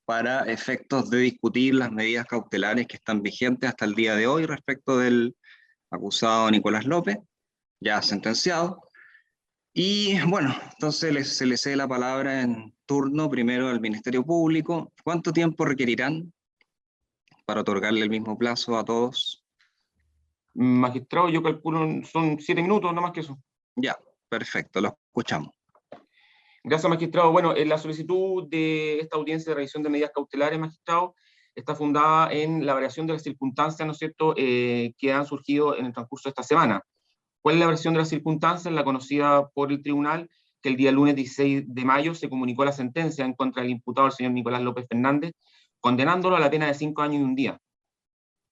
para efectos de discutir las medidas cautelares que están vigentes hasta el día de hoy respecto del acusado Nicolás López, ya sentenciado. Y bueno, entonces se le cede la palabra en turno primero al Ministerio Público. ¿Cuánto tiempo requerirán para otorgarle el mismo plazo a todos? Magistrado, yo calculo son 7 minutos, no más que eso. Ya, perfecto, lo escuchamos. Gracias, magistrado. Bueno, la solicitud de esta audiencia de revisión de medidas cautelares, magistrado, está fundada en la variación de las circunstancias, ¿no es cierto?, que han surgido en el transcurso de esta semana. ¿Cuál es la versión de las circunstancias? La conocida por el tribunal, que el día lunes 16 de mayo se comunicó la sentencia en contra del imputado, el señor Nicolás López Fernández, condenándolo a la pena de 5 años y 1 día.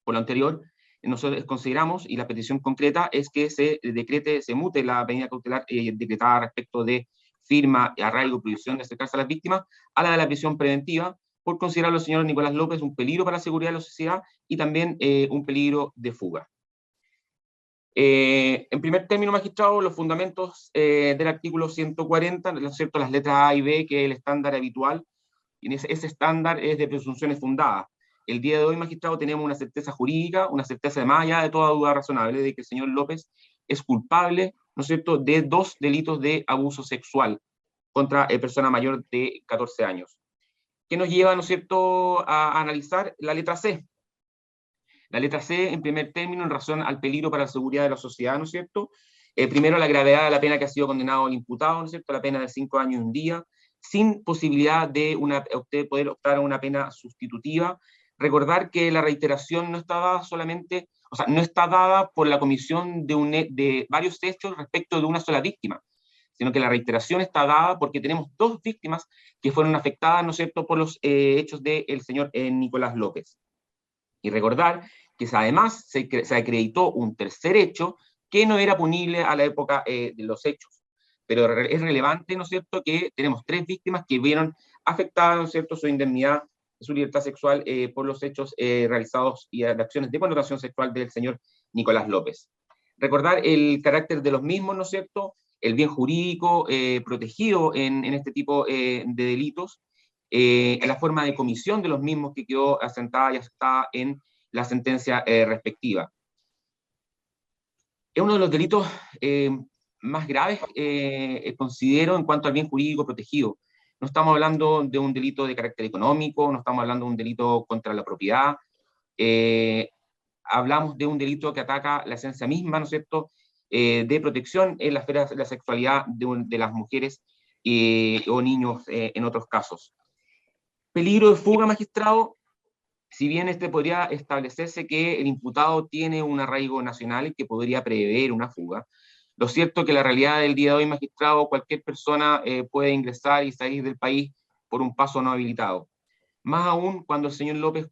Por lo anterior, nosotros consideramos, y la petición concreta es que se decrete, se mute la medida cautelar decretada respecto de firma, arraigo y prohibición de acercarse a las víctimas, a la de la prisión preventiva, por considerar al señor Nicolás López un peligro para la seguridad de la sociedad y también un peligro de fuga. En primer término, magistrado, los fundamentos del artículo 140, ¿no es cierto?, las letras A y B, que es el estándar habitual, y ese estándar es de presunciones fundadas. El día de hoy, magistrado, tenemos una certeza jurídica, una certeza de más allá de toda duda razonable de que el señor López es culpable, ¿no es cierto?, de 2 delitos de abuso sexual contra persona mayor de 14 años. ¿Qué nos lleva, ¿no es cierto?, a analizar la letra C? La letra C, en primer término, en razón al peligro para la seguridad de la sociedad, ¿no es cierto? Primero, la gravedad de la pena que ha sido condenado el imputado, ¿no es cierto?, la pena de 5 años y 1 día, sin posibilidad de usted poder optar a una pena sustitutiva. Recordar que la reiteración no está dada solamente, o sea, no está dada por la comisión de varios hechos respecto de una sola víctima, sino que la reiteración está dada porque tenemos 2 víctimas que fueron afectadas, ¿no es cierto?, por los hechos del señor Nicolás López. Y recordar que además se acreditó un tercer hecho que no era punible a la época de los hechos. Pero es relevante, ¿no es cierto?, que tenemos 3 víctimas que vieron afectada, ¿no es cierto?, su indemnidad, su libertad sexual por los hechos realizados y de acciones de connotación sexual del señor Nicolás López. Recordar el carácter de los mismos, ¿no es cierto?, el bien jurídico protegido en este tipo de delitos, la forma de comisión de los mismos que quedó asentada y aceptada en la sentencia respectiva. Es uno de los delitos más graves, considero, en cuanto al bien jurídico protegido. No estamos hablando de un delito de carácter económico, no estamos hablando de un delito contra la propiedad, hablamos de un delito que ataca la esencia misma, ¿no es cierto?, de protección en la esfera de la sexualidad de las mujeres o niños en otros casos. Peligro de fuga, magistrado, si bien podría establecerse que el imputado tiene un arraigo nacional que podría prever una fuga, lo cierto es que la realidad del día de hoy, magistrado, cualquier persona puede ingresar y salir del país por un paso no habilitado. Más aún cuando el señor López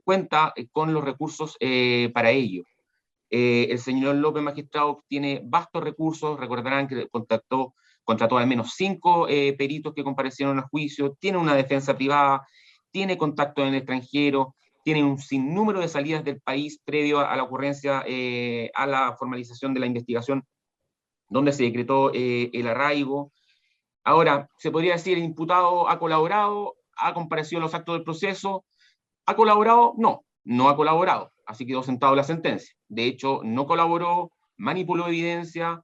cuenta con los recursos para ello. El señor López, magistrado, tiene vastos recursos, recordarán que contrató al menos 5 peritos que comparecieron al juicio, tiene una defensa privada, tiene contacto en el extranjero, tiene un sinnúmero de salidas del país previo a la ocurrencia, a la formalización de la investigación, donde se decretó el arraigo. Ahora, se podría decir, el imputado ha colaborado, ha comparecido en los actos del proceso, ¿ha colaborado? No, no ha colaborado, así quedó sentado la sentencia. De hecho, no colaboró, manipuló evidencia,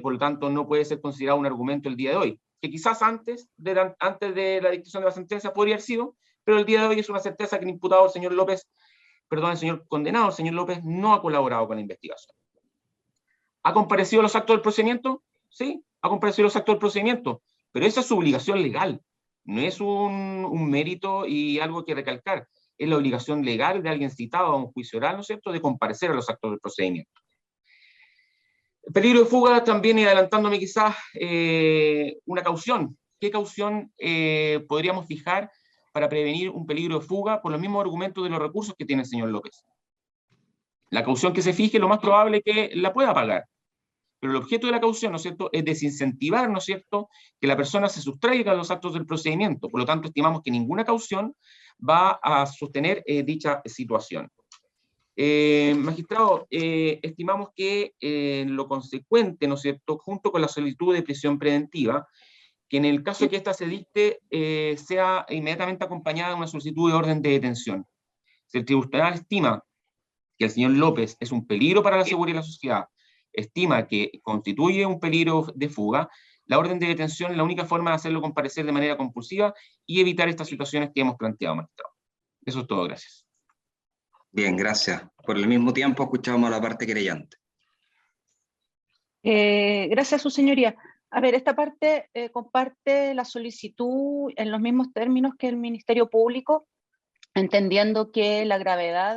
por lo tanto no puede ser considerado un argumento el día de hoy, que quizás antes de la dictación de la sentencia podría haber sido, pero el día de hoy es una certeza que el imputado, el señor López, perdón, el señor condenado, el señor López, no ha colaborado con la investigación. ¿Ha comparecido a los actos del procedimiento? Sí, ha comparecido a los actos del procedimiento, pero esa es su obligación legal, no es un mérito y algo que recalcar, es la obligación legal de alguien citado a un juicio oral, ¿no es cierto?, de comparecer a los actos del procedimiento. El peligro de fuga también, y adelantándome quizás, una caución. ¿Qué caución podríamos fijar para prevenir un peligro de fuga por los mismos argumentos de los recursos que tiene el señor López? La caución que se fije, lo más probable es que la pueda pagar. Pero el objeto de la caución, ¿no es cierto?, es desincentivar, ¿no es cierto?, que la persona se sustraiga a los actos del procedimiento. Por lo tanto, estimamos que ninguna caución va a sostener dicha situación. Magistrado, estimamos que lo consecuente, ¿no es cierto?, junto con la solicitud de prisión preventiva, que en el caso de que ésta se dicte, sea inmediatamente acompañada de una solicitud de orden de detención. Si el tribunal estima que el señor López es un peligro para la seguridad de la sociedad, estima que constituye un peligro de fuga, la orden de detención es la única forma de hacerlo comparecer de manera compulsiva y evitar estas situaciones que hemos planteado, magistrado. Eso es todo, gracias. Bien, gracias. Por el mismo tiempo escuchamos a la parte querellante. Gracias, su señoría. A ver, esta parte comparte la solicitud en los mismos términos que el Ministerio Público, entendiendo que la gravedad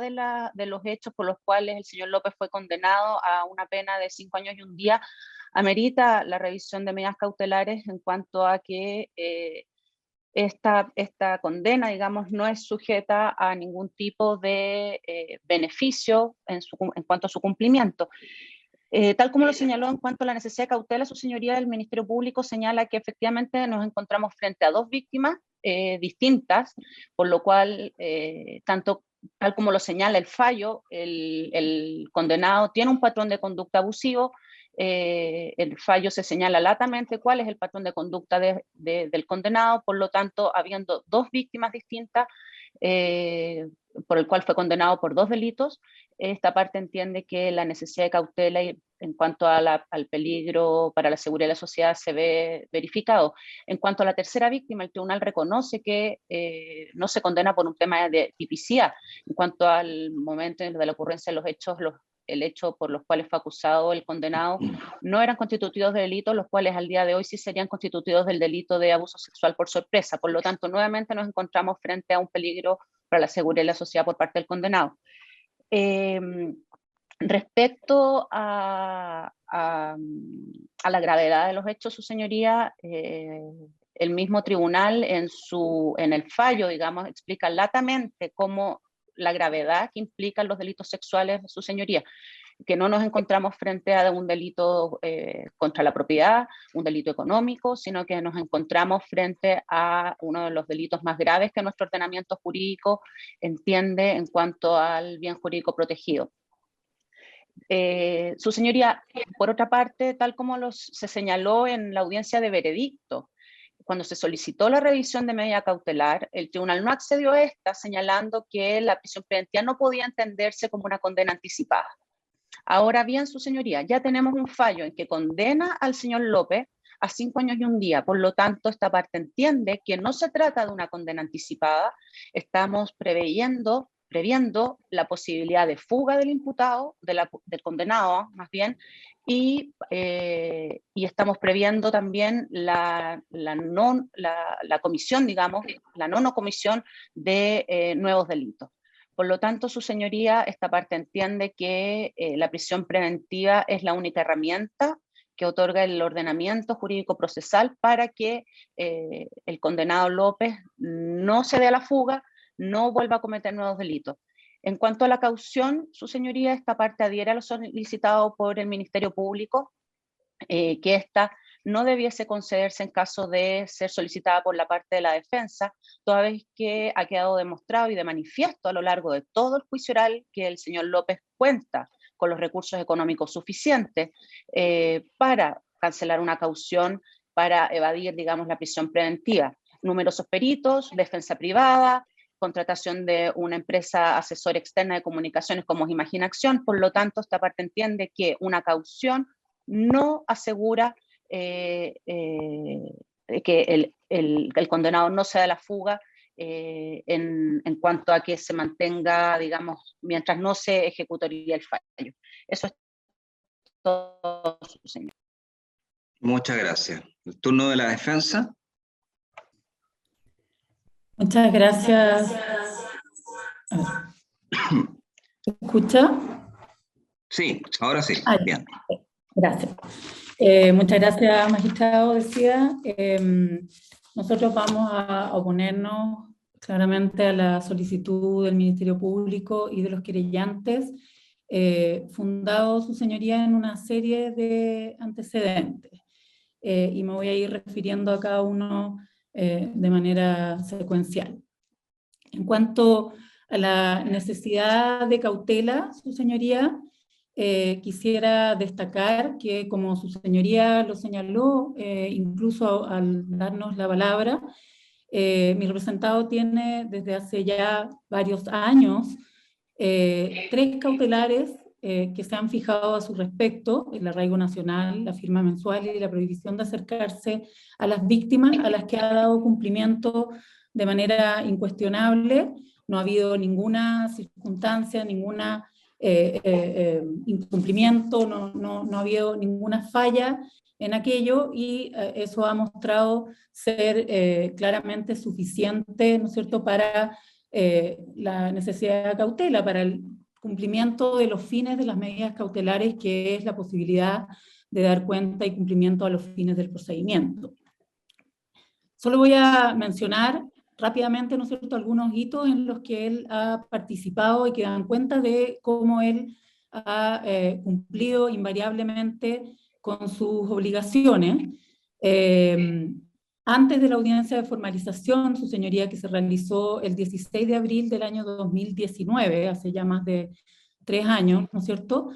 de los hechos por los cuales el señor López fue condenado a una pena de 5 años y 1 día amerita la revisión de medidas cautelares en cuanto a que esta condena, digamos, no es sujeta a ningún tipo de beneficio en cuanto a su cumplimiento. Tal como lo señaló en cuanto a la necesidad de cautela, su señoría, el Ministerio Público señala que efectivamente nos encontramos frente a 2 víctimas distintas, por lo cual, tal como lo señala el fallo, el condenado tiene un patrón de conducta abusivo. El fallo se señala latamente cuál es el patrón de conducta del condenado, por lo tanto, habiendo 2 víctimas distintas, por el cual fue condenado por 2 delitos, esta parte entiende que la necesidad de cautela en cuanto al peligro para la seguridad de la sociedad se ve verificado. En cuanto a la tercera víctima, el tribunal reconoce que no se condena por un tema de tipicidad. En cuanto al momento de la ocurrencia de los hechos, el hecho por los cuales fue acusado el condenado no eran constitutivos de delito, los cuales al día de hoy sí serían constitutivos del delito de abuso sexual por sorpresa. Por lo tanto, nuevamente nos encontramos frente a un peligro para la seguridad de la sociedad por parte del condenado. Respecto a la gravedad de los hechos, su señoría, el mismo tribunal en el fallo, digamos, explica latamente cómo la gravedad que implican los delitos sexuales, su señoría, que no nos encontramos frente a un delito contra la propiedad, un delito económico, sino que nos encontramos frente a uno de los delitos más graves que nuestro ordenamiento jurídico entiende en cuanto al bien jurídico protegido. Su señoría, por otra parte, tal como se señaló en la audiencia de veredicto, cuando se solicitó la revisión de medida cautelar, el tribunal no accedió a esta, señalando que la prisión preventiva no podía entenderse como una condena anticipada. Ahora bien, su señoría, ya tenemos un fallo en que condena al señor López a 5 años y 1 día, por lo tanto, esta parte entiende que no se trata de una condena anticipada, estamos previendo la posibilidad de fuga del imputado, del condenado más bien, y estamos previendo también la comisión, digamos, la no comisión de nuevos delitos. Por lo tanto, su señoría, esta parte entiende que la prisión preventiva es la única herramienta que otorga el ordenamiento jurídico procesal para que el condenado López no se dé a la fuga, no vuelva a cometer nuevos delitos. En cuanto a la caución, su señoría, esta parte adhiere a lo solicitado por el Ministerio Público, que esta no debiese concederse en caso de ser solicitada por la parte de la defensa, toda vez que ha quedado demostrado y de manifiesto a lo largo de todo el juicio oral que el señor López cuenta con los recursos económicos suficientes para cancelar una caución, para evadir, digamos, la prisión preventiva. Numerosos peritos, defensa privada, contratación de una empresa asesora externa de comunicaciones como Imaginación. Por lo tanto, esta parte entiende que una caución no asegura que el condenado no se da la fuga en cuanto a que se mantenga, digamos, mientras no se ejecutaría el fallo. Eso es todo, señor. Muchas gracias. El turno de la defensa. Muchas gracias. ¿Escucha? Sí, ahora sí. Bien. Gracias. Muchas gracias, magistrado. Decía, nosotros vamos a oponernos claramente a la solicitud del Ministerio Público y de los querellantes, fundado, su señoría, en una serie de antecedentes. Y me voy a ir refiriendo a cada uno de manera secuencial. En cuanto a la necesidad de cautela, su señoría, quisiera destacar que, como su señoría lo señaló, incluso al darnos la palabra, mi representado tiene desde hace ya varios años 3 cautelares que se han fijado a su respecto: el arraigo nacional, la firma mensual y la prohibición de acercarse a las víctimas, a las que ha dado cumplimiento de manera incuestionable. No ha habido ninguna circunstancia, ninguna incumplimiento, no ha habido ninguna falla en aquello, y eso ha mostrado ser claramente suficiente, ¿no es cierto?, para la necesidad de cautela, para el cumplimiento de los fines de las medidas cautelares, que es la posibilidad de dar cuenta y cumplimiento a los fines del procedimiento. Solo voy a mencionar rápidamente, ¿no es cierto?, algunos hitos en los que él ha participado y que dan cuenta de cómo él ha cumplido invariablemente con sus obligaciones. Antes de la audiencia de formalización, su señoría, que se realizó el 16 de abril del año 2019, hace ya más de 3 años, ¿no es cierto?,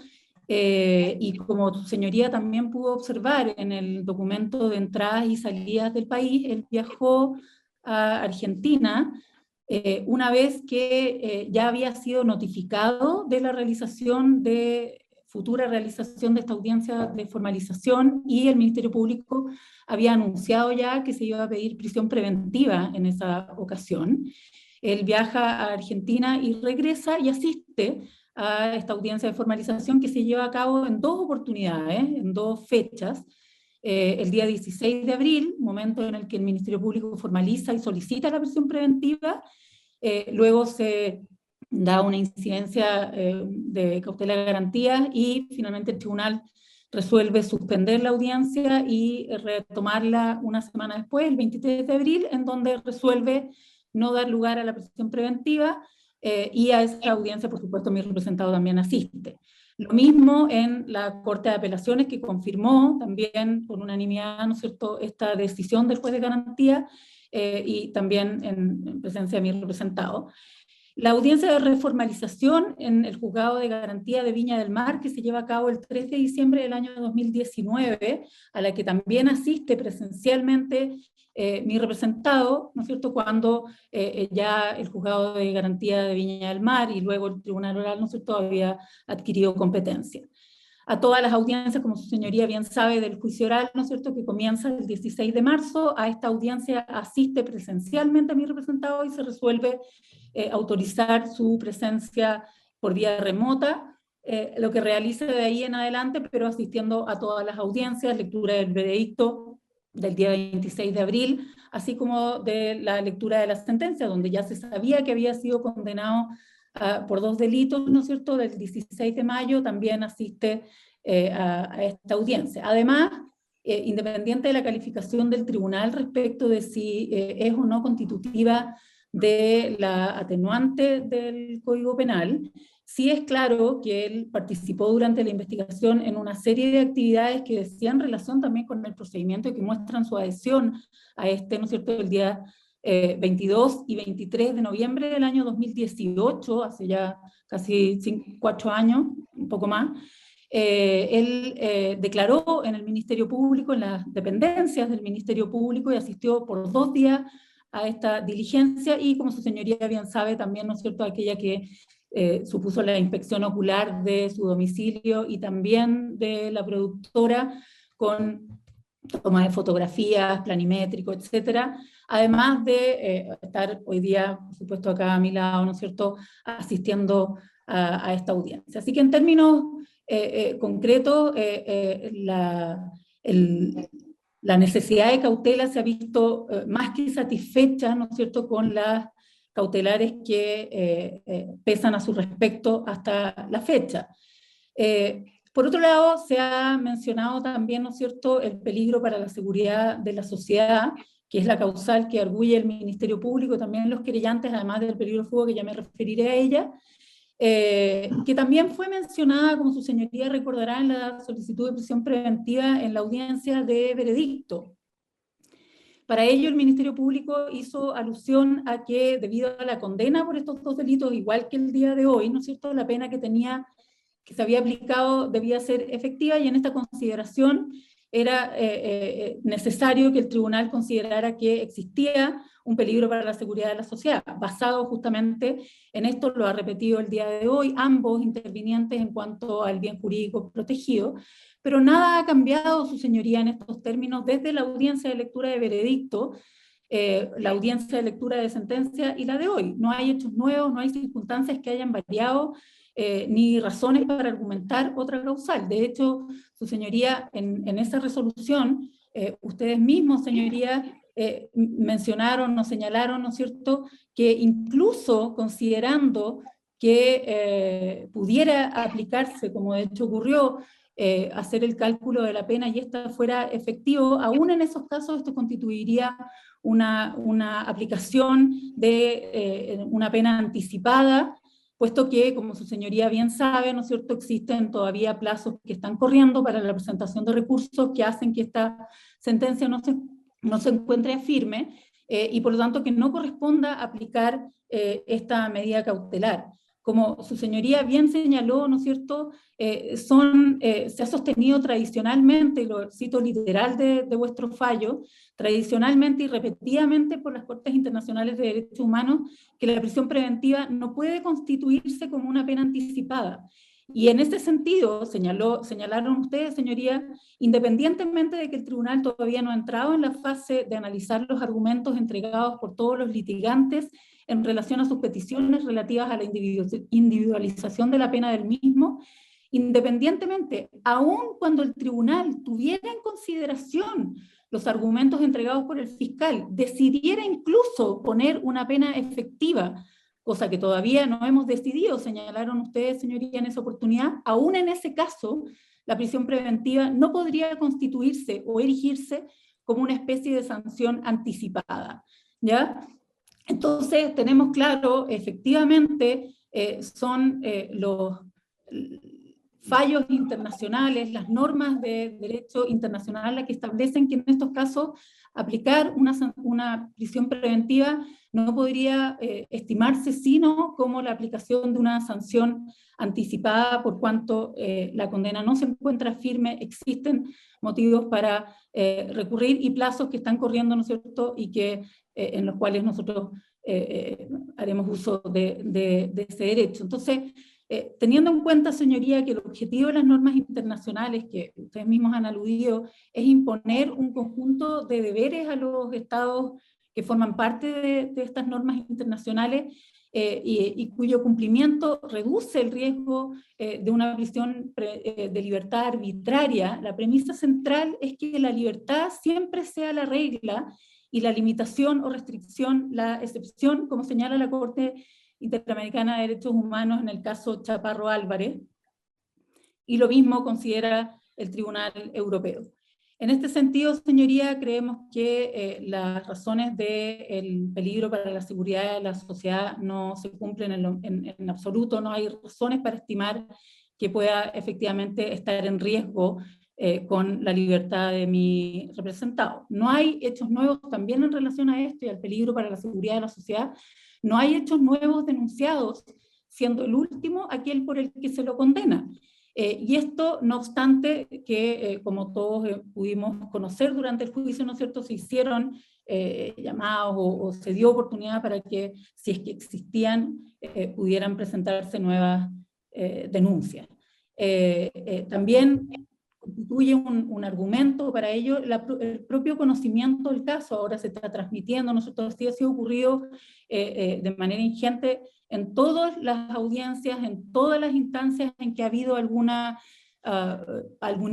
y como su señoría también pudo observar en el documento de entradas y salidas del país, él viajó a Argentina una vez que ya había sido notificado de la futura realización de esta audiencia de formalización, y el Ministerio Público había anunciado ya que se iba a pedir prisión preventiva en esa ocasión. Él viaja a Argentina y regresa y asiste a esta audiencia de formalización, que se lleva a cabo en 2 oportunidades, en 2 fechas. El día 16 de abril, momento en el que el Ministerio Público formaliza y solicita la prisión preventiva, luego se da una incidencia de cautela de garantías, y finalmente el tribunal resuelve suspender la audiencia y retomarla una semana después, el 23 de abril, en donde resuelve no dar lugar a la prisión preventiva, y a esa audiencia, por supuesto, mi representado también asiste. Lo mismo en la Corte de Apelaciones, que confirmó también por unanimidad, ¿no es cierto?, esta decisión del juez de garantía, y también en presencia de mi representado. La audiencia de reformalización en el Juzgado de Garantía de Viña del Mar, que se lleva a cabo el 3 de diciembre del año 2019, a la que también asiste presencialmente mi representado, ¿no es cierto?, cuando ya el Juzgado de Garantía de Viña del Mar y luego el Tribunal Oral, ¿no es cierto?, había adquirido competencia. A todas las audiencias, como su señoría bien sabe, del juicio oral, ¿no es cierto?, que comienza el 16 de marzo, a esta audiencia asiste presencialmente a mi representado y se resuelve autorizar su presencia por vía remota, lo que realice de ahí en adelante, pero asistiendo a todas las audiencias, lectura del veredicto del día 26 de abril, así como de la lectura de la sentencia, donde ya se sabía que había sido condenado por 2 delitos, ¿no es cierto?, del 16 de mayo, también asiste a esta audiencia. Además, independiente de la calificación del tribunal respecto de si es o no constitutiva de la atenuante del Código Penal, sí es claro que él participó durante la investigación en una serie de actividades que decían relación también con el procedimiento y que muestran su adhesión a este, ¿no es cierto?, el día 22 y 23 de noviembre del año 2018, hace ya casi 4 años, un poco más. Él declaró en el Ministerio Público, en las dependencias del Ministerio Público, y asistió por 2 días a esta diligencia, y como su señoría bien sabe también, ¿no es cierto?, aquella que supuso la inspección ocular de su domicilio y también de la productora, con toma de fotografías, planimétrico, etcétera, además de estar hoy día, por supuesto, acá a mi lado, ¿no es cierto?, asistiendo a esta audiencia. Así que en términos concretos, la necesidad de cautela se ha visto más que satisfecha, ¿no es cierto?, con las cautelares que pesan a su respecto hasta la fecha. Por otro lado, se ha mencionado también, ¿no es cierto?, el peligro para la seguridad de la sociedad, que es la causal que arguye el Ministerio Público, también los querellantes, además del peligro de fuga, que ya me referiré a ella, que también fue mencionada, como su señoría recordará, en la solicitud de prisión preventiva en la audiencia de veredicto. Para ello, el Ministerio Público hizo alusión a que, debido a la condena por estos 2 delitos, igual que el día de hoy, ¿no es cierto?, la pena que tenía que se había aplicado debía ser efectiva, y en esta consideración era necesario que el tribunal considerara que existía un peligro para la seguridad de la sociedad, basado justamente en esto. Lo ha repetido el día de hoy ambos intervinientes en cuanto al bien jurídico protegido, pero nada ha cambiado, su señoría, en estos términos desde la audiencia de lectura de veredicto, la audiencia de lectura de sentencia y la de hoy. No hay hechos nuevos, no hay circunstancias que hayan variado, ni razones para argumentar otra causal. De hecho, su señoría, en esa resolución, ustedes mismos, señoría, mencionaron o señalaron, ¿no es cierto?, que incluso considerando que pudiera aplicarse, como de hecho ocurrió, hacer el cálculo de la pena y esta fuera efectivo, aún en esos casos esto constituiría una aplicación de una pena anticipada, puesto que, como su señoría bien sabe, ¿no es cierto?, existen todavía plazos que están corriendo para la presentación de recursos que hacen que esta sentencia no se encuentre firme, y por lo tanto que no corresponda aplicar esta medida cautelar. Como su señoría bien señaló, ¿no es cierto?, se ha sostenido tradicionalmente, y lo cito literal de vuestro fallo, tradicionalmente y repetidamente por las Cortes Internacionales de Derechos Humanos, que la prisión preventiva no puede constituirse como una pena anticipada. Y en ese sentido, señalaron ustedes, señoría, independientemente de que el tribunal todavía no ha entrado en la fase de analizar los argumentos entregados por todos los litigantes en relación a sus peticiones relativas a la individualización de la pena del mismo, independientemente, aun cuando el tribunal tuviera en consideración los argumentos entregados por el fiscal, decidiera incluso poner una pena efectiva, cosa que todavía no hemos decidido, señalaron ustedes, señoría, en esa oportunidad, aún en ese caso, la prisión preventiva no podría constituirse o erigirse como una especie de sanción anticipada, ¿ya? Entonces, tenemos claro, efectivamente, son los fallos internacionales, las normas de derecho internacional las que establecen que en estos casos aplicar una prisión preventiva no podría estimarse sino como la aplicación de una sanción anticipada, por cuanto la condena no se encuentra firme, existen motivos para recurrir y plazos que están corriendo, ¿no es cierto?, y que, en los cuales nosotros haremos uso de ese derecho. Entonces, teniendo en cuenta, señoría, que el objetivo de las normas internacionales, que ustedes mismos han aludido, es imponer un conjunto de deberes a los estados que forman parte de estas normas internacionales, y cuyo cumplimiento reduce el riesgo de una prisión de libertad arbitraria, la premisa central es que la libertad siempre sea la regla y la limitación o restricción la excepción, como señala la Corte Interamericana de Derechos Humanos en el caso Chaparro Álvarez, y lo mismo considera el Tribunal Europeo. En este sentido, señoría, creemos que las razones del peligro para la seguridad de la sociedad no se cumplen en absoluto, no hay razones para estimar que pueda efectivamente estar en riesgo con la libertad de mi representado. No hay hechos nuevos también en relación a esto y al peligro para la seguridad de la sociedad. No hay hechos nuevos denunciados, siendo el último aquel por el que se lo condena. Y esto, no obstante, que como todos pudimos conocer durante el juicio, ¿no es cierto?, se hicieron llamados o se dio oportunidad para que, si es que existían, pudieran presentarse nuevas denuncias. También constituye un argumento para ello el propio conocimiento del caso. Ahora se está transmitiendo, nosotros sí ha sido ocurrido de manera ingente en todas las audiencias, en todas las instancias en que ha habido algún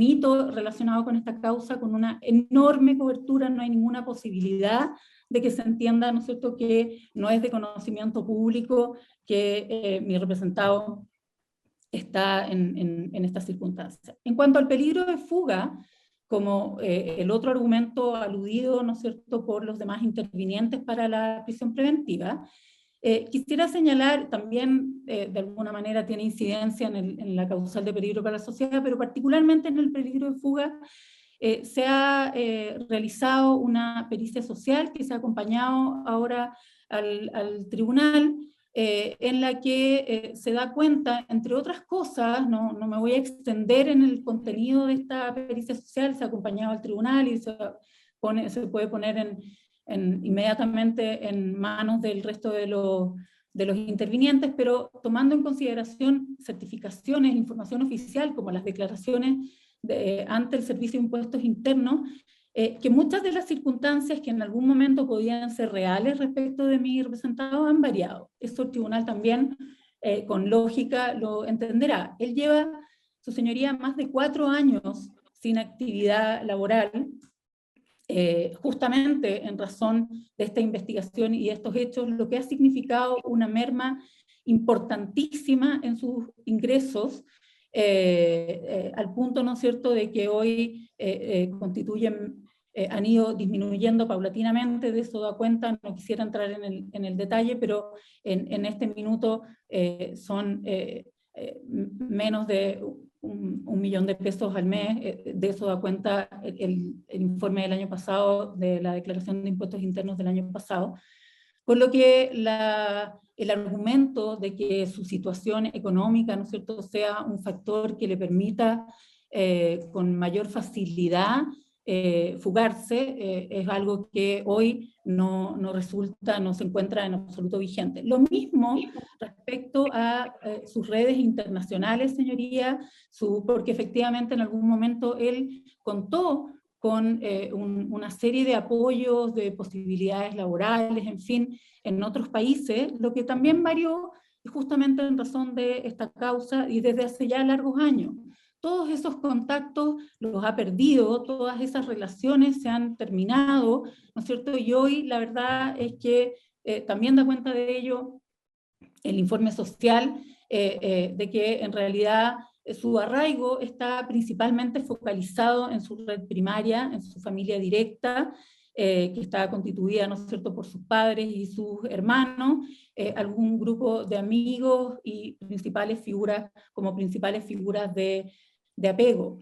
hito relacionado con esta causa, con una enorme cobertura. No hay ninguna posibilidad de que se entienda, ¿no es cierto?, que no es de conocimiento público que mi representado está en estas circunstancias. En cuanto al peligro de fuga, como el otro argumento aludido, ¿no es cierto?, por los demás intervinientes para la prisión preventiva, quisiera señalar, también de alguna manera tiene incidencia en la causal de peligro para la sociedad, pero particularmente en el peligro de fuga, se ha realizado una pericia social que se ha acompañado ahora al tribunal, en la que se da cuenta, entre otras cosas, no me voy a extender en el contenido de esta pericia social, se ha acompañado al tribunal y se puede poner inmediatamente en manos del resto de los intervinientes, pero tomando en consideración certificaciones, información oficial, como las declaraciones ante el Servicio de Impuestos Internos, que muchas de las circunstancias que en algún momento podían ser reales respecto de mi representado han variado. Esto el tribunal también, con lógica, lo entenderá. Él lleva, su señoría, más de 4 años sin actividad laboral, justamente en razón de esta investigación y de estos hechos, lo que ha significado una merma importantísima en sus ingresos, al punto, ¿no es cierto?, de que hoy han ido disminuyendo paulatinamente. De eso da cuenta, no quisiera entrar en el detalle, pero en este minuto son menos de un millón de pesos al mes. De eso da cuenta el informe del año pasado, de la declaración de impuestos internos del año pasado. Por lo que el argumento de que su situación económica, ¿no es cierto?, sea un factor que le permita con mayor facilidad fugarse, es algo que hoy no se encuentra en absoluto vigente. Lo mismo respecto a sus redes internacionales, señoría, porque efectivamente en algún momento él contó con una serie de apoyos, de posibilidades laborales, en fin, en otros países, lo que también varió justamente en razón de esta causa y desde hace ya largos años. Todos esos contactos los ha perdido, todas esas relaciones se han terminado, ¿no es cierto? Y hoy la verdad es que también da cuenta de ello el informe social, de que en realidad su arraigo está principalmente focalizado en su red primaria, en su familia directa, que está constituida, ¿no es cierto?, por sus padres y sus hermanos, algún grupo de amigos y principales figuras de apego.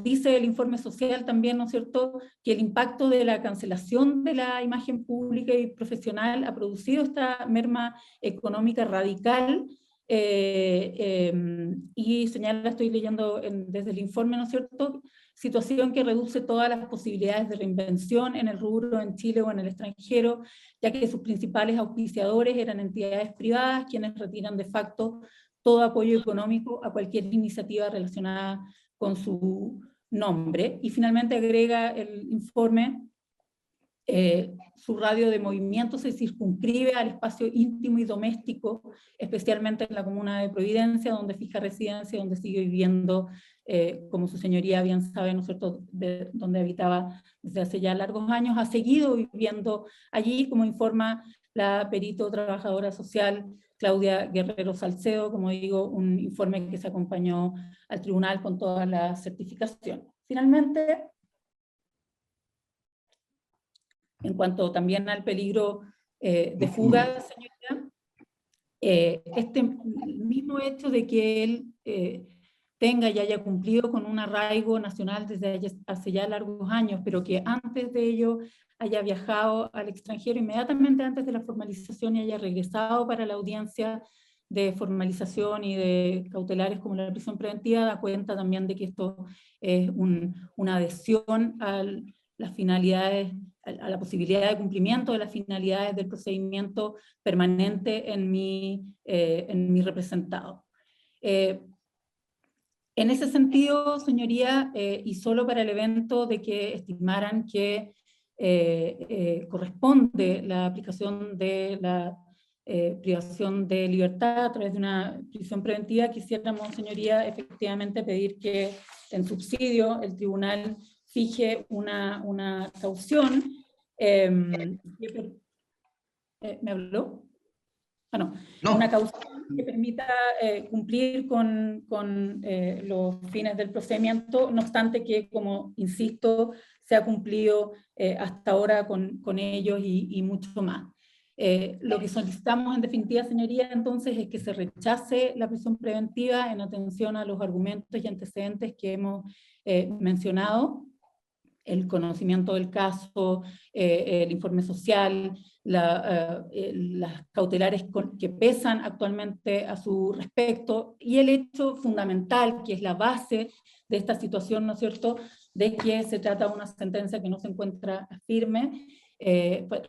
Dice el informe social también, ¿no es cierto?, que el impacto de la cancelación de la imagen pública y profesional ha producido esta merma económica radical, y señala, estoy leyendo desde el informe, ¿no es cierto?, situación que reduce todas las posibilidades de reinvención en el rubro en Chile o en el extranjero, ya que sus principales auspiciadores eran entidades privadas, quienes retiran de facto todo apoyo económico a cualquier iniciativa relacionada con su nombre. Y finalmente agrega el informe, su radio de movimiento se circunscribe al espacio íntimo y doméstico, especialmente en la comuna de Providencia, donde fija residencia, donde sigue viviendo, como su señoría bien sabe, ¿no es cierto?, donde habitaba desde hace ya largos años, ha seguido viviendo allí, como informa la perito trabajadora social Claudia Guerrero Salcedo, como digo, un informe que se acompañó al tribunal con toda la certificación. Finalmente, en cuanto también al peligro de fuga, señoría, este mismo hecho de que él tenga y haya cumplido con un arraigo nacional desde hace ya largos años, pero que antes de ello haya viajado al extranjero inmediatamente antes de la formalización y haya regresado para la audiencia de formalización y de cautelares como la prisión preventiva, da cuenta también de que esto es una adhesión a las finalidades, a la posibilidad de cumplimiento de las finalidades del procedimiento permanente en mi representado. En ese sentido, señoría, y solo para el evento de que estimaran que corresponde la aplicación de la privación de libertad a través de una prisión preventiva, quisiéramos, señoría, efectivamente pedir que en subsidio el tribunal fije una caución. ¿Me habló? Ah, no. Una caución que permita cumplir con los fines del procedimiento, no obstante que, como insisto, se ha cumplido hasta ahora con ellos y mucho más. Lo que solicitamos en definitiva, señoría, entonces, es que se rechace la prisión preventiva en atención a los argumentos y antecedentes que hemos mencionado, el conocimiento del caso, el informe social, las cautelares que pesan actualmente a su respecto, y el hecho fundamental, que es la base de esta situación, ¿no es cierto?, de que se trata de una sentencia que no se encuentra firme,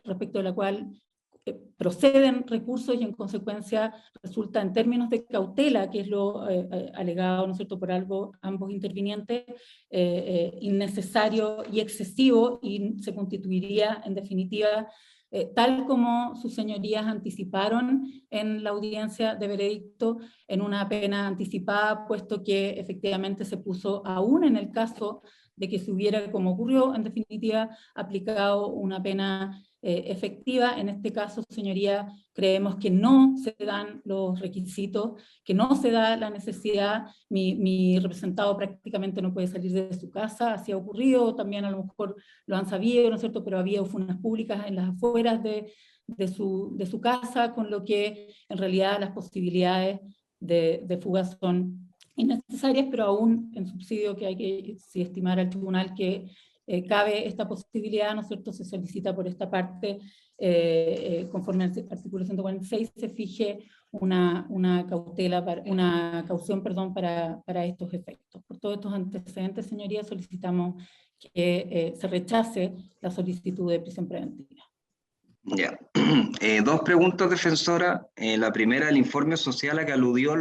respecto de la cual proceden recursos y en consecuencia resulta en términos de cautela, que es lo alegado, ¿no es cierto?, por ambos intervinientes, innecesario y excesivo, y se constituiría en definitiva, tal como sus señorías anticiparon en la audiencia de veredicto, en una pena anticipada, puesto que efectivamente se puso aún en el caso de que se hubiera, como ocurrió, en definitiva, aplicado una pena efectiva. En este caso, señoría, creemos que no se dan los requisitos, que no se da la necesidad. Mi representado prácticamente no puede salir de su casa, así ha ocurrido, también a lo mejor lo han sabido, ¿no es cierto?, pero había funas públicas en las afueras de su casa, con lo que en realidad las posibilidades de fuga son innecesarias, pero aún en subsidio que hay que estimar al tribunal que cabe esta posibilidad, ¿no es cierto?, se solicita por esta parte, conforme al artículo 146, se fije una caución, perdón, para estos efectos. Por todos estos antecedentes, señorías, solicitamos que se rechace la solicitud de prisión preventiva. Ya. Dos preguntas, defensora. La primera, el informe social a que aludió,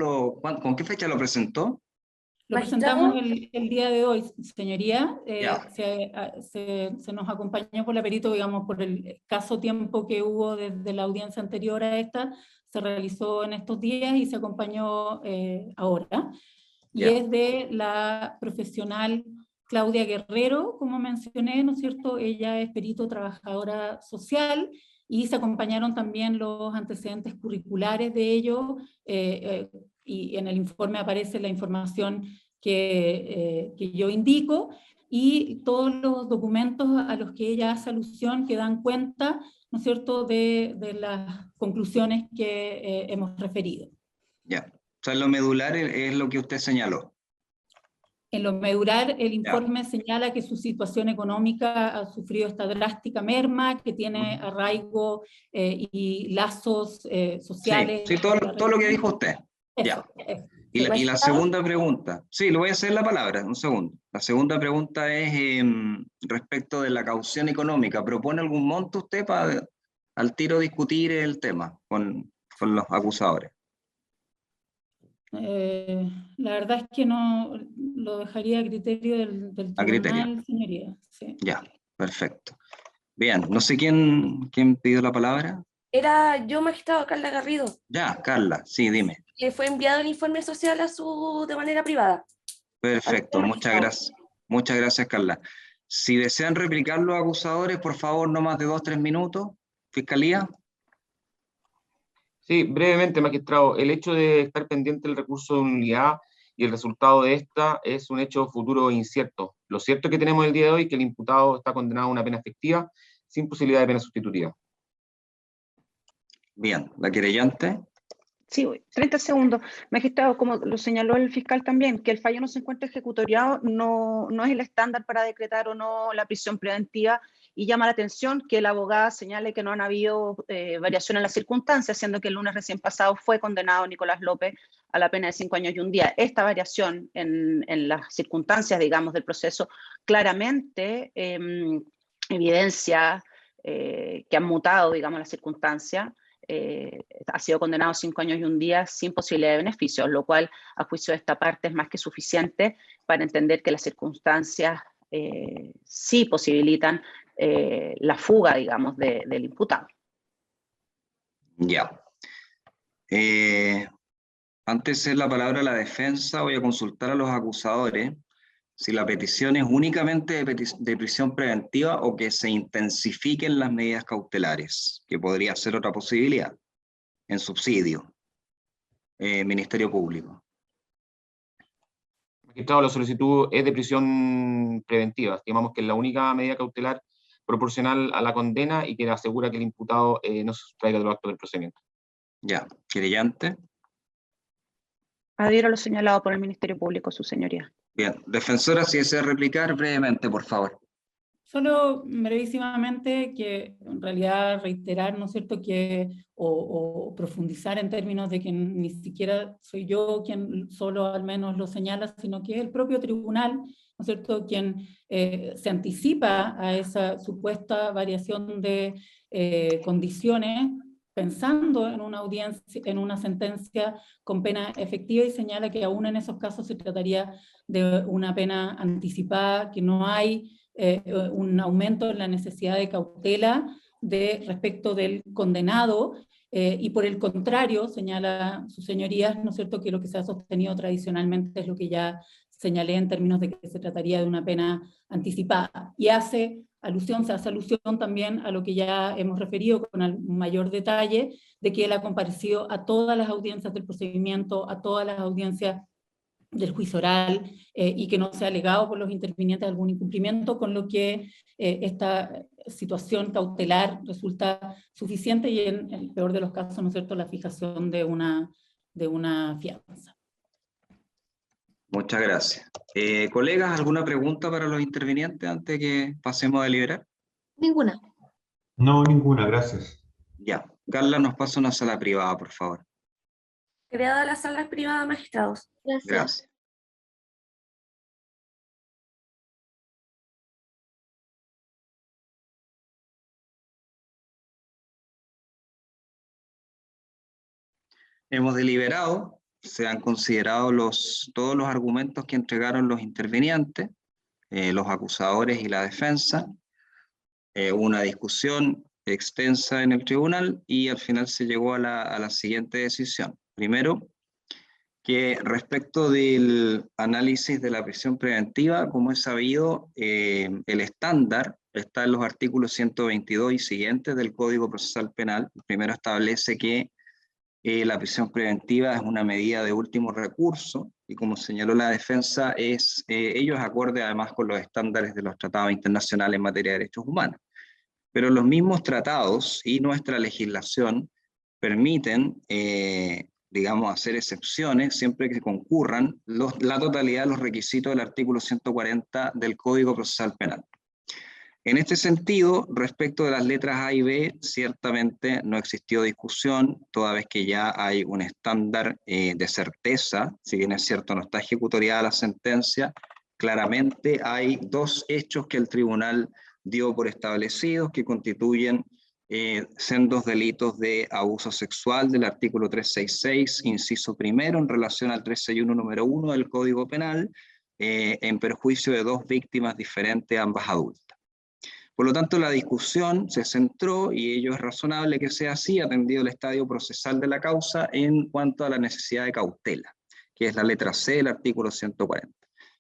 ¿con qué fecha lo presentó? Lo presentamos el día de hoy, señoría. Ya. Se nos acompañó por la perito, digamos, por el escaso tiempo que hubo desde la audiencia anterior a esta, se realizó en estos días y se acompañó ahora. Y Ya. es de la profesional Claudia Guerrero, como mencioné, ¿no es cierto? Ella es perito trabajadora social, y se acompañaron también los antecedentes curriculares de ello, y en el informe aparece la información que yo indico, y todos los documentos a los que ella hace alusión que dan cuenta, ¿no es cierto?, de las conclusiones que hemos referido. Ya. O sea, lo medular es lo que usted señaló. En lo medular, el informe señala que su situación económica ha sufrido esta drástica merma, que tiene arraigo y lazos sociales. Sí, todo lo que dijo usted. Eso, ya. Y la segunda pregunta, sí, le voy a hacer la palabra, un segundo. La segunda pregunta es respecto de la caución económica. ¿Propone algún monto usted para al tiro discutir el tema con los acusadores? La verdad es que no lo dejaría a criterio del tribunal, señoría. Sí. Ya, perfecto. Bien, no sé quién pidió la palabra. Era yo, magistrado Carla Garrido. Ya, Carla, sí, dime. Fue enviado el informe social de manera privada. Perfecto, muchas gracias. Muchas gracias, Carla. Si desean replicar los acusadores, por favor, no más de 2 o 3 minutos. Fiscalía. Sí, brevemente, magistrado. El hecho de estar pendiente del recurso de nulidad y el resultado de esta es un hecho futuro incierto. Lo cierto que tenemos el día de hoy es que el imputado está condenado a una pena efectiva sin posibilidad de pena sustitutiva. Bien, la querellante. Sí, 30 segundos. Magistrado, como lo señaló el fiscal también, que el fallo no se encuentra ejecutoriado no es el estándar para decretar o no la prisión preventiva, y llama la atención que la abogada señale que no han habido variación en las circunstancias, siendo que el lunes recién pasado fue condenado Nicolás López a la pena de 5 años y 1 día. Esta variación en las circunstancias, digamos, del proceso claramente evidencia que han mutado, digamos, las circunstancias. Ha sido condenado a 5 años y 1 día sin posibilidad de beneficios, lo cual a juicio de esta parte es más que suficiente para entender que las circunstancias sí posibilitan la fuga, digamos, del imputado. Ya. Antes de la palabra a la defensa, voy a consultar a los acusadores si la petición es únicamente de prisión preventiva o que se intensifiquen las medidas cautelares, que podría ser otra posibilidad, en subsidio. Ministerio Público. Magistrado, la solicitud es de prisión preventiva. Estimamos que es la única medida cautelar proporcional a la condena y que asegura que el imputado no se sustraiga de los actos del procedimiento. Ya. Querellante. Adhiero a lo señalado por el Ministerio Público, su señoría. Bien. Defensora, si desea replicar brevemente, por favor. Solo brevísimamente que en realidad reiterar, ¿no es cierto?, que, o profundizar en términos de que ni siquiera soy yo quien solo al menos lo señala, sino que es el propio tribunal, ¿no es cierto?, quien se anticipa a esa supuesta variación de condiciones, pensando en una audiencia, en una sentencia con pena efectiva, y señala que aún en esos casos se trataría de una pena anticipada, que no hay un aumento en la necesidad de cautela respecto del condenado, y por el contrario, señala sus señorías, ¿no es cierto?, que lo que se ha sostenido tradicionalmente es lo que ya señalé en términos de que se trataría de una pena anticipada. Y se hace alusión también a lo que ya hemos referido con mayor detalle, de que él ha comparecido a todas las audiencias del procedimiento, a todas las audiencias del juicio oral, y que no se ha alegado por los intervinientes algún incumplimiento, con lo que esta situación cautelar resulta suficiente, y en el peor de los casos, ¿no es cierto?, la fijación de una fianza. Muchas gracias. Colegas, ¿alguna pregunta para los intervinientes antes de que pasemos a deliberar? Ninguna. No, ninguna, gracias. Ya. Carla, nos pasa una sala privada, por favor. Creada la sala privada, magistrados. Gracias. Gracias. Hemos deliberado, se han considerado todos los argumentos que entregaron los intervinientes, los acusadores y la defensa. Hubo una discusión extensa en el tribunal y al final se llegó a la siguiente decisión. Primero, que respecto del análisis de la prisión preventiva, como es sabido, el estándar está en los artículos 122 y siguientes del Código Procesal Penal. Primero establece que la prisión preventiva es una medida de último recurso, y como señaló la defensa, ello es acorde además con los estándares de los tratados internacionales en materia de derechos humanos. Pero los mismos tratados y nuestra legislación permiten, digamos, hacer excepciones siempre que concurran la totalidad de los requisitos del artículo 140 del Código Procesal Penal. En este sentido, respecto de las letras A y B, ciertamente no existió discusión, toda vez que ya hay un estándar de certeza. Si bien es cierto no está ejecutoriada la sentencia, claramente hay dos hechos que el tribunal dio por establecidos, que constituyen sendos delitos de abuso sexual del artículo 366, inciso primero, en relación al 361 número 1 del Código Penal, en perjuicio de dos víctimas diferentes, ambas adultas. Por lo tanto, la discusión se centró, y ello es razonable que sea así, atendido el estadio procesal de la causa, en cuanto a la necesidad de cautela, que es la letra C del artículo 140.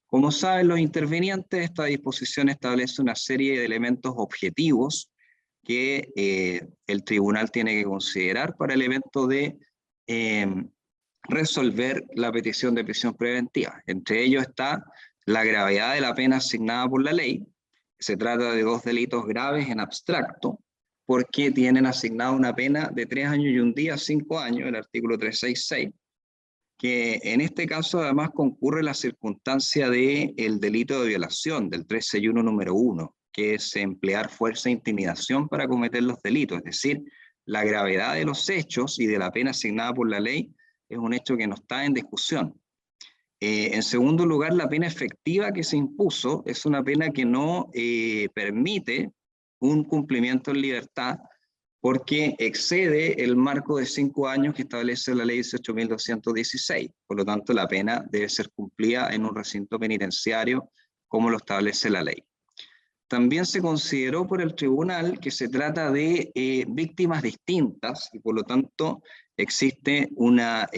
Como saben los intervinientes, esta disposición establece una serie de elementos objetivos que el tribunal tiene que considerar para el evento de resolver la petición de prisión preventiva. Entre ellos está la gravedad de la pena asignada por la ley. Se trata de dos delitos graves en abstracto, porque tienen asignado una pena de 3 años y un día, 5 años, el artículo 366, que en este caso además concurre la circunstancia del delito de violación, del 361 número 1, que es emplear fuerza e intimidación para cometer los delitos. Es decir, la gravedad de los hechos y de la pena asignada por la ley es un hecho que no está en discusión. En segundo lugar, la pena efectiva que se impuso es una pena que no permite un cumplimiento en libertad, porque excede el marco de 5 años que establece la ley 18.216. Por lo tanto, la pena debe ser cumplida en un recinto penitenciario, como lo establece la ley. También se consideró por el tribunal que se trata de víctimas distintas, y por lo tanto existe una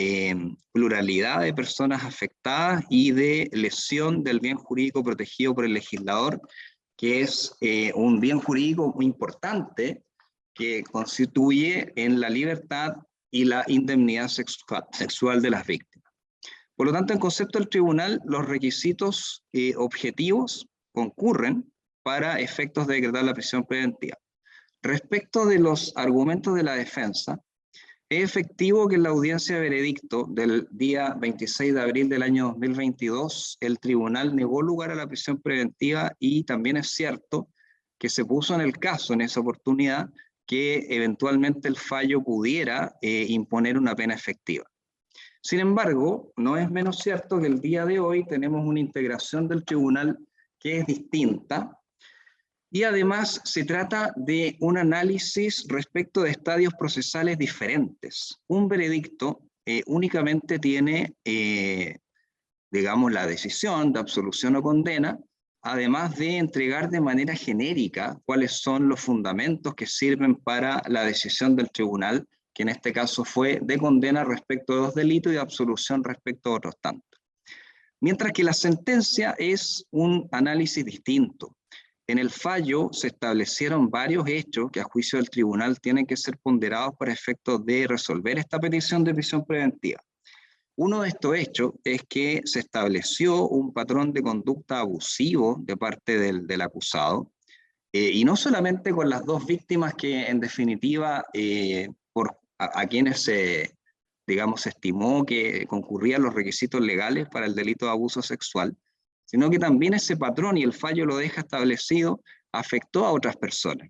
pluralidad de personas afectadas y de lesión del bien jurídico protegido por el legislador, que es un bien jurídico muy importante que constituye en la libertad y la indemnidad sexual de las víctimas. Por lo tanto, en concepto del tribunal, los requisitos objetivos concurren para efectos de decretar la prisión preventiva. Respecto de los argumentos de la defensa, es efectivo que en la audiencia de veredicto del día 26 de abril del año 2022, el tribunal negó lugar a la prisión preventiva, y también es cierto que se puso en el caso en esa oportunidad que eventualmente el fallo pudiera imponer una pena efectiva. Sin embargo, no es menos cierto que el día de hoy tenemos una integración del tribunal que es distinta, y además se trata de un análisis respecto de estadios procesales diferentes. Un veredicto únicamente tiene, digamos, la decisión de absolución o condena, además de entregar de manera genérica cuáles son los fundamentos que sirven para la decisión del tribunal, que en este caso fue de condena respecto de 2 delitos y de absolución respecto de otros tantos. Mientras que la sentencia es un análisis distinto. En el fallo se establecieron varios hechos que a juicio del tribunal tienen que ser ponderados para efectos de resolver esta petición de prisión preventiva. Uno de estos hechos es que se estableció un patrón de conducta abusivo de parte del acusado, y no solamente con las 2 víctimas que en definitiva a quienes digamos, se estimó que concurrían los requisitos legales para el delito de abuso sexual, sino que también ese patrón, y el fallo lo deja establecido, afectó a otras personas.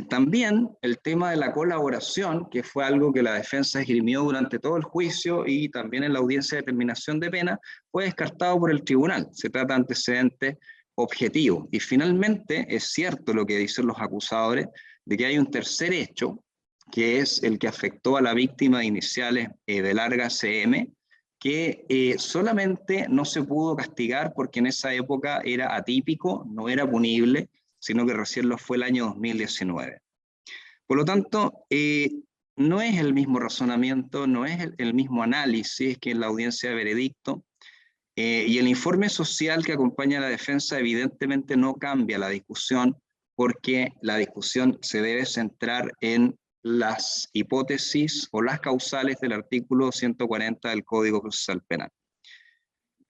También el tema de la colaboración, que fue algo que la defensa esgrimió durante todo el juicio y también en la audiencia de determinación de pena, fue descartado por el tribunal. Se trata de antecedentes objetivos. Y finalmente es cierto lo que dicen los acusadores, de que hay un tercer hecho, que es el que afectó a la víctima de iniciales de larga CM, que solamente no se pudo castigar porque en esa época era atípico, no era punible, sino que recién lo fue el año 2019. Por lo tanto, no es el mismo razonamiento, no es el mismo análisis que en la audiencia de veredicto, y el informe social que acompaña a la defensa evidentemente no cambia la discusión, porque la discusión se debe centrar en las hipótesis o las causales del artículo 140 del Código Procesal Penal.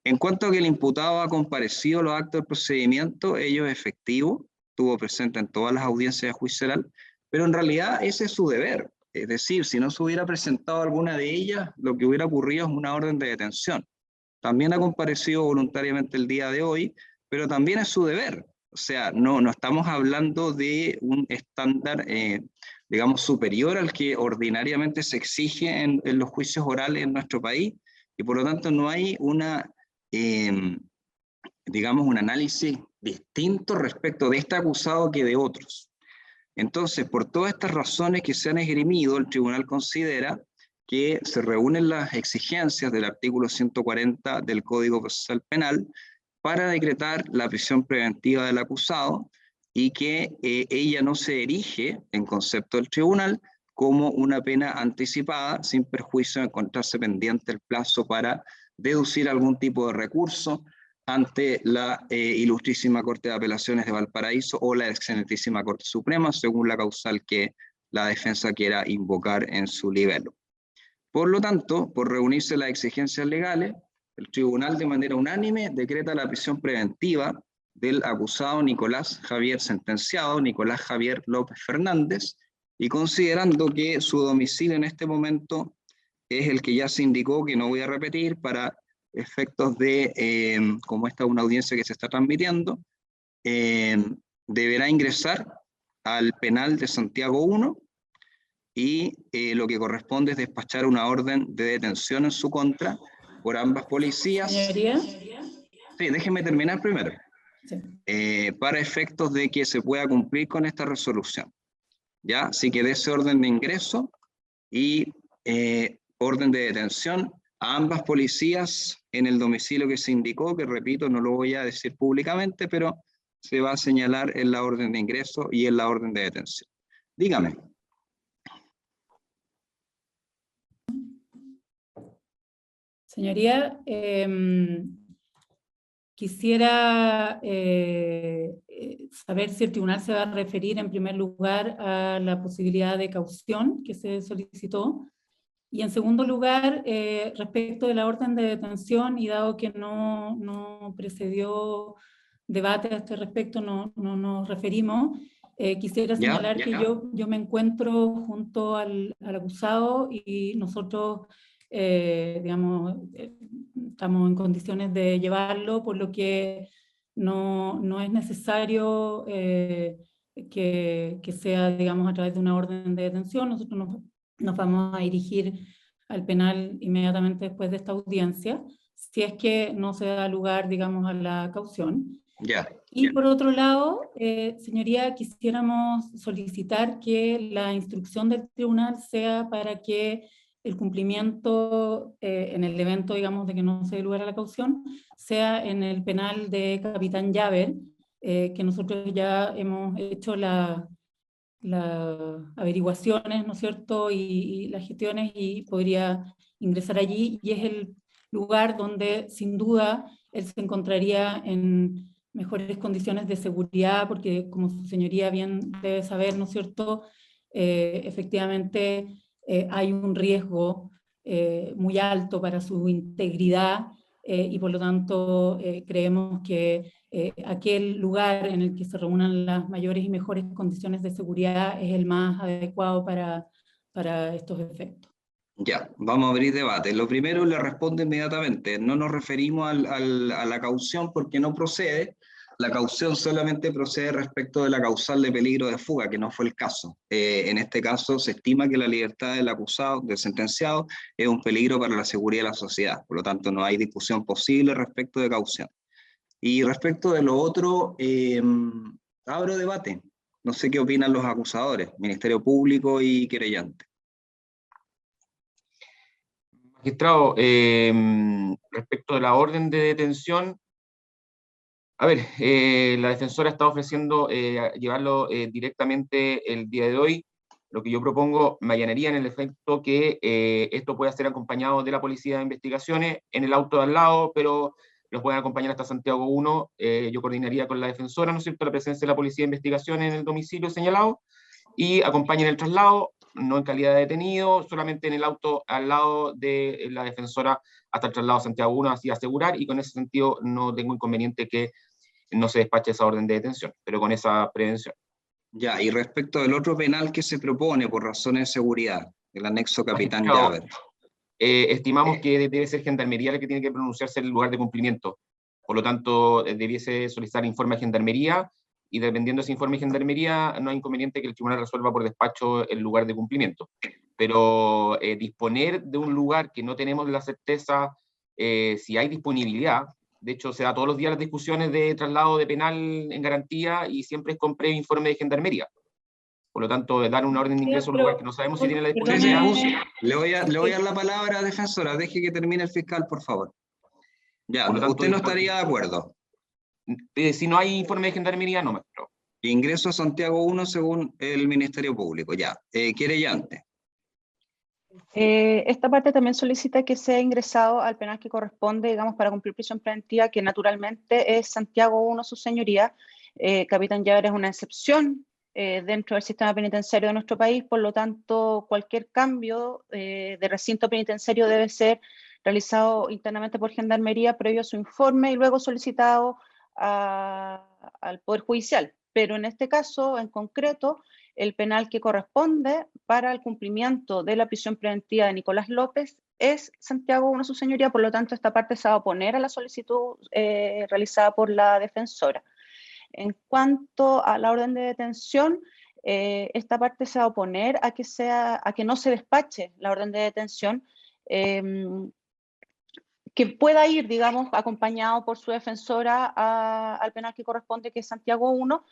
En cuanto a que el imputado ha comparecido a los actos del procedimiento, ello es efectivo, estuvo presente en todas las audiencias de juicio oral, pero en realidad ese es su deber. Es decir, si no se hubiera presentado alguna de ellas, lo que hubiera ocurrido es una orden de detención. También ha comparecido voluntariamente el día de hoy, pero también es su deber. O sea, no estamos hablando de un estándar, digamos, superior al que ordinariamente se exige en los juicios orales en nuestro país, y por lo tanto no hay digamos, un análisis distinto respecto de este acusado que de otros. Entonces, por todas estas razones que se han esgrimido, el tribunal considera que se reúnen las exigencias del artículo 140 del Código Procesal Penal para decretar la prisión preventiva del acusado, y que ella no se erige en concepto del tribunal como una pena anticipada, sin perjuicio de encontrarse pendiente el plazo para deducir algún tipo de recurso ante la Ilustrísima Corte de Apelaciones de Valparaíso o la Excelentísima Corte Suprema, según la causal que la defensa quiera invocar en su libelo. Por lo tanto, por reunirse las exigencias legales, el tribunal de manera unánime decreta la prisión preventiva del acusado Nicolás Javier sentenciado, Nicolás Javier López Fernández, y considerando que su domicilio en este momento es el que ya se indicó, que no voy a repetir para efectos de, como esta es una audiencia que se está transmitiendo, deberá ingresar al penal de Santiago 1, y lo que corresponde es despachar una orden de detención en su contra por ambas policías. Señoría. Sí, déjeme terminar primero. Sí. Para efectos de que se pueda cumplir con esta resolución. ¿Ya? Así que de ese orden de ingreso y orden de detención a ambas policías en el domicilio que se indicó, que repito, no lo voy a decir públicamente, pero se va a señalar en la orden de ingreso y en la orden de detención. Dígame. Señoría, quisiera saber si el tribunal se va a referir en primer lugar a la posibilidad de caución que se solicitó, y en segundo lugar, respecto de la orden de detención, y dado que no precedió debate a este respecto, no nos referimos, quisiera señalar que yo me encuentro junto al acusado, y nosotros digamos, estamos en condiciones de llevarlo, por lo que no es necesario que sea, digamos, a través de una orden de detención. Nosotros nos vamos a dirigir al penal inmediatamente después de esta audiencia, si es que no se da lugar, digamos, a la caución. Ya. Y por otro lado, señoría, quisiéramos solicitar que la instrucción del tribunal sea para que el cumplimiento en el evento, digamos, de que no se dé lugar a la caución, sea en el penal de Capitán Llaver, que nosotros ya hemos hecho las averiguaciones, ¿no es cierto?, y las gestiones, y podría ingresar allí, y es el lugar donde sin duda él se encontraría en mejores condiciones de seguridad, porque como su señoría bien debe saber, ¿no es cierto?, efectivamente hay un riesgo muy alto para su integridad, y por lo tanto creemos que aquel lugar en el que se reúnan las mayores y mejores condiciones de seguridad es el más adecuado para estos efectos. Ya, vamos a abrir debate. Lo primero, le respondo inmediatamente. No nos referimos a la caución porque no procede. La caución solamente procede respecto de la causal de peligro de fuga, que no fue el caso. En este caso, se estima que la libertad del acusado, del sentenciado, es un peligro para la seguridad de la sociedad. Por lo tanto, no hay discusión posible respecto de caución. Y respecto de lo otro, abro debate. No sé qué opinan los acusadores, Ministerio Público y querellante. Magistrado, respecto de la orden de detención, a ver, la defensora está ofreciendo llevarlo directamente el día de hoy. Lo que yo propongo, me allanaría en el efecto que esto pueda ser acompañado de la Policía de Investigaciones en el auto de al lado, pero los pueden acompañar hasta Santiago 1. Yo coordinaría con la defensora, ¿no es cierto?, la presencia de la Policía de Investigaciones en el domicilio señalado, y acompañen el traslado, no en calidad de detenido, solamente en el auto al lado de la defensora hasta el traslado a Santiago 1, así asegurar, y con ese sentido no tengo inconveniente que no se despache esa orden de detención, pero con esa prevención. Ya, y respecto del otro penal que se propone por razones de seguridad, el anexo Capitán Llaver. Estimamos que debe ser Gendarmería la que tiene que pronunciarse en el lugar de cumplimiento. Por lo tanto, debiese solicitar informe a Gendarmería, y dependiendo de ese informe de Gendarmería, no hay inconveniente que el tribunal resuelva por despacho el lugar de cumplimiento. Pero disponer de un lugar que no tenemos la certeza si hay disponibilidad. De hecho, se da todos los días las discusiones de traslado de penal en garantía, y siempre es con previo informe de Gendarmería. Por lo tanto, dar una orden de ingreso a un lugar que no sabemos si tiene la disponibilidad. Le voy a dar la palabra, defensora. Deje que termine el fiscal, por favor. Ya, Por lo tanto, usted no estaría de acuerdo. Si no hay informe de Gendarmería, no, maestro. Ingreso a Santiago 1 según el Ministerio Público. Ya, querellante. Esta parte también solicita que sea ingresado al penal que corresponde, digamos, para cumplir prisión preventiva, que naturalmente es Santiago 1, su señoría. Capitán Llaver es una excepción dentro del sistema penitenciario de nuestro país, por lo tanto, cualquier cambio de recinto penitenciario debe ser realizado internamente por Gendarmería previo a su informe y luego solicitado al Poder Judicial. Pero en este caso, en concreto, el penal que corresponde para el cumplimiento de la prisión preventiva de Nicolás López es Santiago 1, su señoría. Por lo tanto, esta parte se va a oponer a la solicitud realizada por la defensora. En cuanto a la orden de detención, esta parte se va a oponer a que no se despache la orden de detención, que pueda ir, digamos, acompañado por su defensora al penal que corresponde, que es Santiago 1,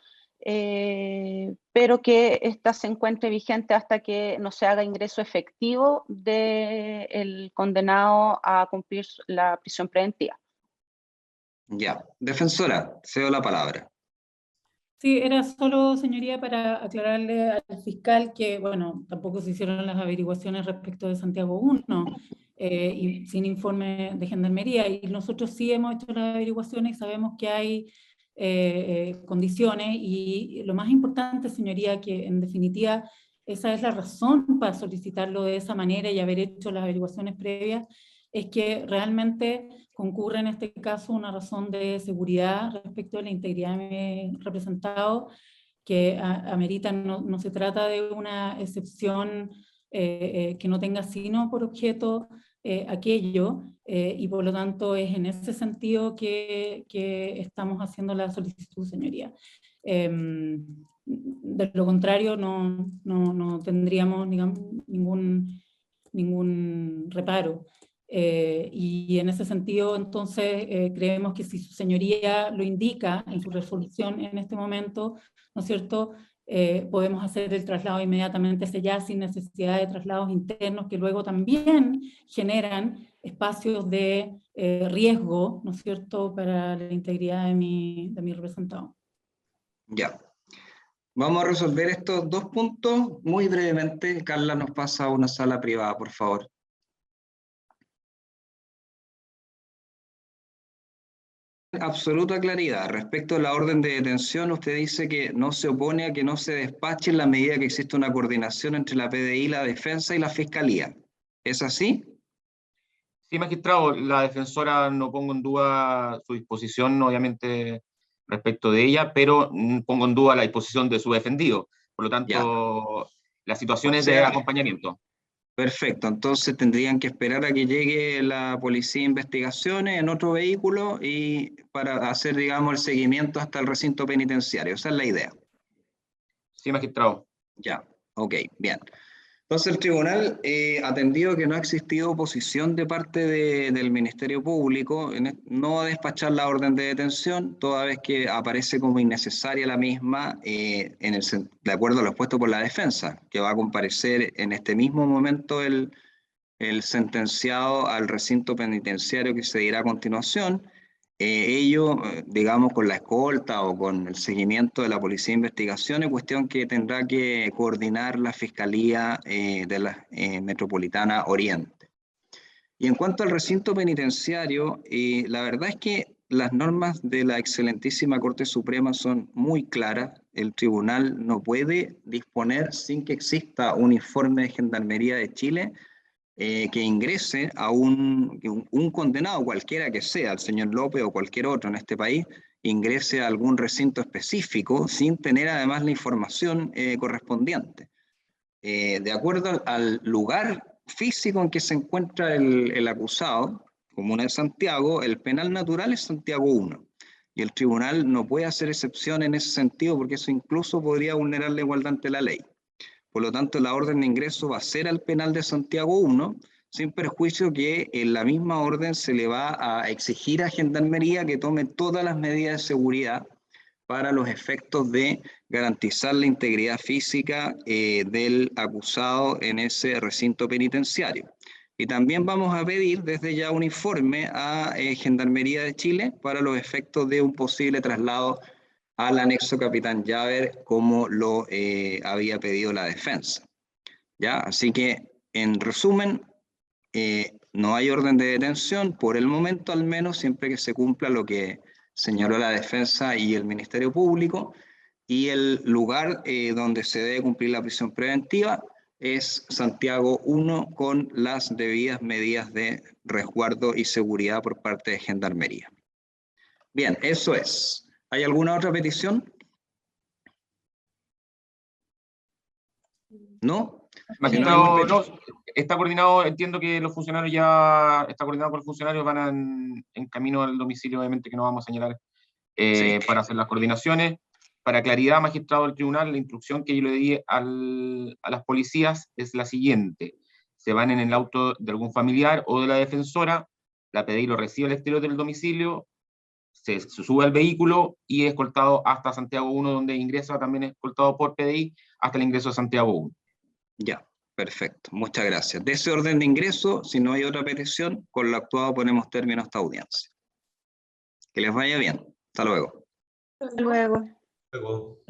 pero que ésta se encuentre vigente hasta que no se haga ingreso efectivo del condenado a cumplir la prisión preventiva. Ya, defensora, cedo la palabra. Sí, era solo, señoría, para aclararle al fiscal que, bueno, tampoco se hicieron las averiguaciones respecto de Santiago 1 y sin informe de Gendarmería, y nosotros sí hemos hecho las averiguaciones y sabemos que hay condiciones, y lo más importante, señoría, que en definitiva esa es la razón para solicitarlo de esa manera y haber hecho las averiguaciones previas, es que realmente concurre en este caso una razón de seguridad respecto de la integridad de mi representado, que amerita, no se trata de una excepción que no tenga sino por objeto aquello, y por lo tanto es en ese sentido que estamos haciendo la solicitud, señoría. De lo contrario, no tendríamos, digamos, ningún reparo. Y en ese sentido, entonces, creemos que si su señoría lo indica en su resolución en este momento, ¿no es cierto?, podemos hacer el traslado inmediatamente hacia allá sin necesidad de traslados internos que luego también generan espacios de riesgo, ¿no es cierto?, para la integridad de mi representado. Ya. Vamos a resolver estos dos puntos muy brevemente. Carla nos pasa a una sala privada, por favor. Absoluta claridad. Respecto a la orden de detención, usted dice que no se opone a que no se despache en la medida que existe una coordinación entre la PDI, la defensa y la fiscalía. ¿Es así? Sí, magistrado, la defensora no pongo en duda su disposición, obviamente, respecto de ella, pero pongo en duda la disposición de su defendido. Por lo tanto, las situaciones de acompañamiento. Perfecto, entonces tendrían que esperar a que llegue la policía de investigaciones en otro vehículo y para hacer, digamos, el seguimiento hasta el recinto penitenciario. Esa es la idea. Sí, magistrado. Ya, ok, bien. Entonces el tribunal atendido que no ha existido oposición de parte del Ministerio Público, no a despachar la orden de detención, toda vez que aparece como innecesaria la misma, de acuerdo a lo expuesto por la defensa, que va a comparecer en este mismo momento el sentenciado al recinto penitenciario que se dirá a continuación. Ello, digamos, con la escolta o con el seguimiento de la Policía de Investigaciones, cuestión que tendrá que coordinar la Fiscalía de la Metropolitana Oriente. Y en cuanto al recinto penitenciario, la verdad es que las normas de la excelentísima Corte Suprema son muy claras. El tribunal no puede disponer sin que exista un informe de Gendarmería de Chile que ingrese a un condenado, cualquiera que sea, el señor López o cualquier otro en este país, ingrese a algún recinto específico sin tener además la información correspondiente. De acuerdo al lugar físico en que se encuentra el acusado, comuna de Santiago, el penal natural es Santiago 1. Y el tribunal no puede hacer excepción en ese sentido porque eso incluso podría vulnerar la igualdad ante la ley. Por lo tanto, la orden de ingreso va a ser al penal de Santiago 1, sin perjuicio que en la misma orden se le va a exigir a Gendarmería que tome todas las medidas de seguridad para los efectos de garantizar la integridad física del acusado en ese recinto penitenciario. Y también vamos a pedir desde ya un informe a Gendarmería de Chile para los efectos de un posible traslado al anexo Capitán Llaver, como lo había pedido la defensa. ¿Ya? Así que, en resumen, no hay orden de detención, por el momento al menos, siempre que se cumpla lo que señaló la defensa y el Ministerio Público, y el lugar donde se debe cumplir la prisión preventiva es Santiago 1 con las debidas medidas de resguardo y seguridad por parte de Gendarmería. Bien, eso es. ¿Hay alguna otra petición? ¿No? Magistrado, no, está coordinado, entiendo que los funcionarios ya, está coordinado con los funcionarios, van en camino al domicilio, obviamente que no vamos a señalar Sí. para hacer las coordinaciones. Para claridad, magistrado del tribunal, la instrucción que yo le di a las policías es la siguiente: se van en el auto de algún familiar o de la defensora, la PDI lo recibe al exterior del domicilio, se sube al vehículo y es escoltado hasta Santiago 1, donde ingresa, también es escoltado por PDI hasta el ingreso a Santiago 1. Ya, perfecto. Muchas gracias. De ese orden de ingreso, si no hay otra petición, con lo actuado ponemos término a esta audiencia. Que les vaya bien. Hasta luego. Hasta luego. Luego.